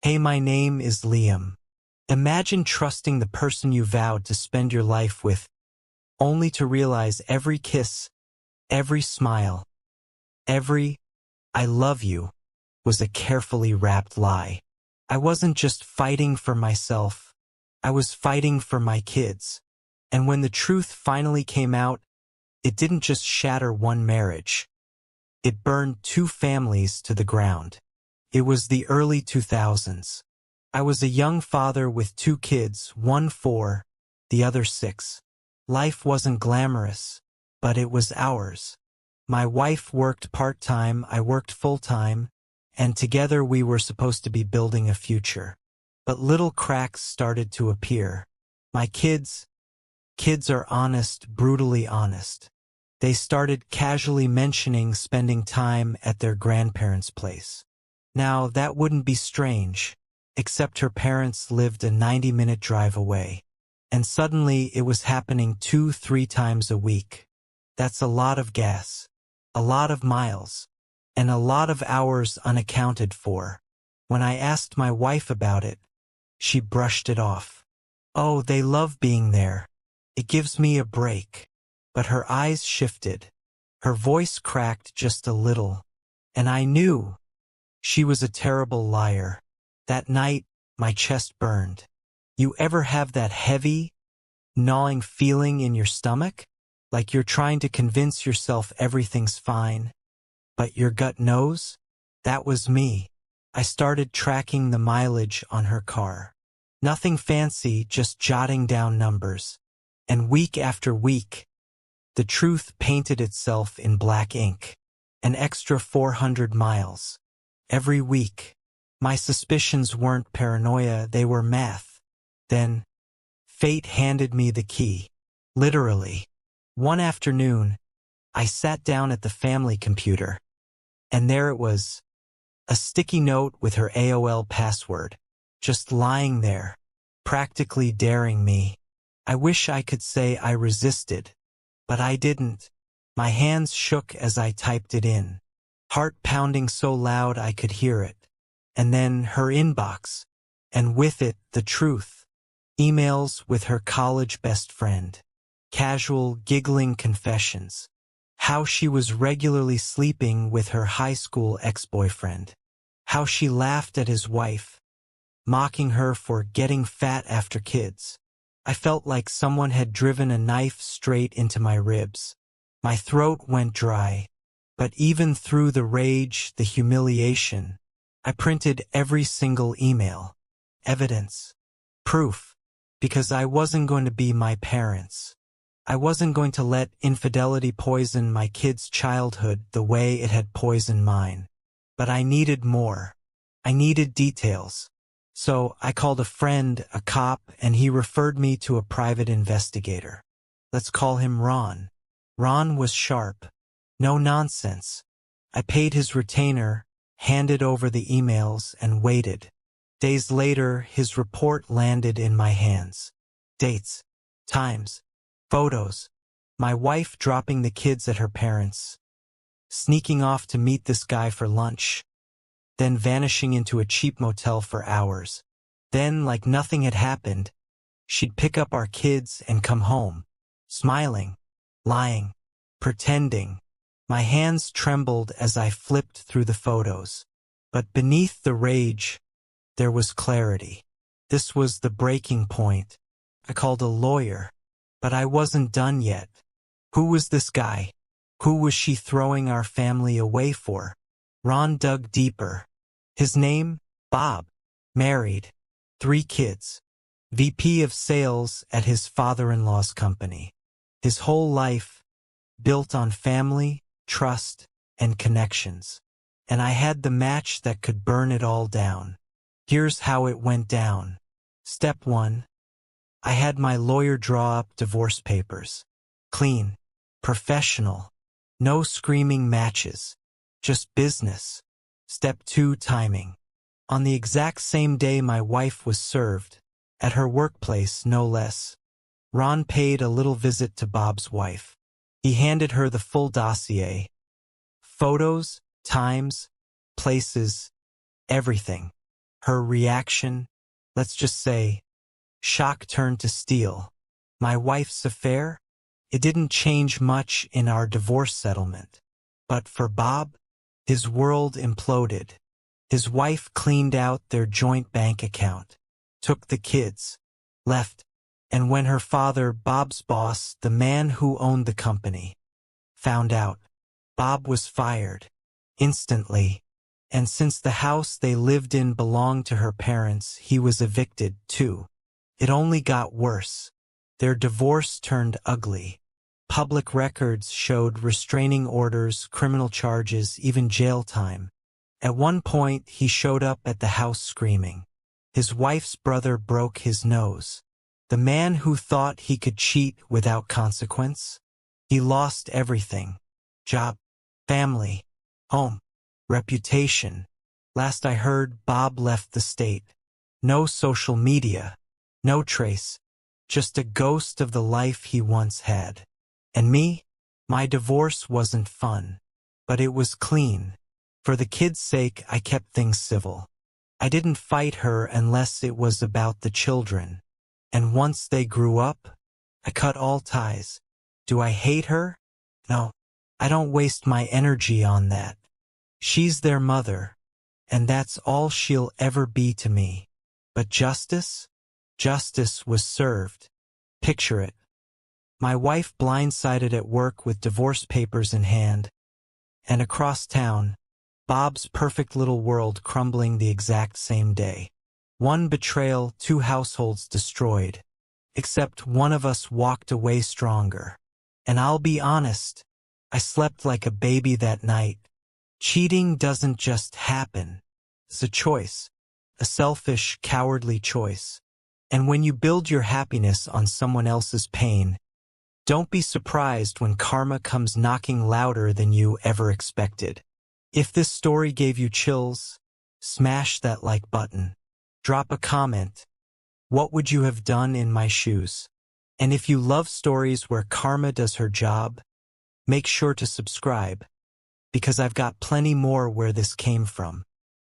Hey, my name is Liam. Imagine trusting the person you vowed to spend your life with, only to realize every kiss, every smile, every "I love you" was a carefully wrapped lie. I wasn't just fighting for myself, I was fighting for my kids. And when the truth finally came out, it didn't just shatter one marriage. It burned two families to the ground. It was the early 2000s. I was a young father with two kids, one 4, the other 6. Life wasn't glamorous, but it was ours. My wife worked part-time, I worked full-time, and together we were supposed to be building a future. But little cracks started to appear. My kids are honest, brutally honest. They started casually mentioning spending time at their grandparents' place. Now, that wouldn't be strange, except her parents lived a 90-minute drive away. And suddenly it was happening 2-3 times a week. That's a lot of gas, a lot of miles, and a lot of hours unaccounted for. When I asked my wife about it, she brushed it off. Oh, they love being there. It gives me a break. But her eyes shifted. Her voice cracked just a little. And I knew she was a terrible liar. That night, my chest burned. You ever have that heavy, gnawing feeling in your stomach? Like you're trying to convince yourself everything's fine, but your gut knows? That was me. I started tracking the mileage on her car. Nothing fancy, just jotting down numbers. And week after week, the truth painted itself in black ink. An extra 400 miles. Every week. My suspicions weren't paranoia, they were math. Then, fate handed me the key. Literally. One afternoon, I sat down at the family computer. And there it was. A sticky note with her AOL password. Just lying there. Practically daring me. I wish I could say I resisted. But I didn't. My hands shook as I typed it in. Heart pounding so loud I could hear it. And then her inbox. And with it, the truth. Emails with her college best friend. Casual, giggling confessions. How she was regularly sleeping with her high school ex-boyfriend. How she laughed at his wife, mocking her for getting fat after kids. I felt like someone had driven a knife straight into my ribs. My throat went dry. But even through the rage, the humiliation, I printed every single email. Evidence. Proof. Because I wasn't going to be my parents. I wasn't going to let infidelity poison my kids' childhood the way it had poisoned mine. But I needed more. I needed details. So I called a friend, a cop, and he referred me to a private investigator. Let's call him Ron. Ron was sharp. No nonsense. I paid his retainer, handed over the emails, and waited. Days later, his report landed in my hands. Dates, times, photos. My wife dropping the kids at her parents', sneaking off to meet this guy for lunch, then vanishing into a cheap motel for hours. Then, like nothing had happened, she'd pick up our kids and come home, smiling, lying, pretending. My hands trembled as I flipped through the photos. But beneath the rage, there was clarity. This was the breaking point. I called a lawyer. But I wasn't done yet. Who was this guy? Who was she throwing our family away for? Ron dug deeper. His name? Bob. Married. 3 kids. VP of sales at his father-in-law's company. His whole life built on family, trust, and connections. And I had the match that could burn it all down. Here's how it went down. Step 1. I had my lawyer draw up divorce papers. Clean. Professional. No screaming matches. Just business. Step 2, timing. On the exact same day my wife was served, at her workplace no less, Ron paid a little visit to Bob's wife. He handed her the full dossier. Photos, times, places, everything. Her reaction, let's just say, shock turned to steel. My wife's affair? It didn't change much in our divorce settlement. But for Bob, his world imploded. His wife cleaned out their joint bank account, took the kids, left, and when her father, Bob's boss, the man who owned the company, found out, Bob was fired, instantly, and since the house they lived in belonged to her parents, he was evicted too. It only got worse. Their divorce turned ugly. Public records showed restraining orders, criminal charges, even jail time. At one point, he showed up at the house screaming. His wife's brother broke his nose. The man who thought he could cheat without consequence? He lost everything. Job, family, home, reputation. Last I heard, Bob left the state. No social media, no trace, just a ghost of the life he once had. And me? My divorce wasn't fun, but it was clean. For the kids' sake, I kept things civil. I didn't fight her unless it was about the children. And once they grew up, I cut all ties. Do I hate her? No, I don't waste my energy on that. She's their mother, and that's all she'll ever be to me. But justice? Justice was served. Picture it. My wife blindsided at work with divorce papers in hand, and across town, Bob's perfect little world crumbling the exact same day. One betrayal, 2 households destroyed. Except one of us walked away stronger. And I'll be honest, I slept like a baby that night. Cheating doesn't just happen. It's a choice. A selfish, cowardly choice. And when you build your happiness on someone else's pain, don't be surprised when karma comes knocking louder than you ever expected. If this story gave you chills, smash that like button. Drop a comment. What would you have done in my shoes? And if you love stories where karma does her job, make sure to subscribe, because I've got plenty more where this came from.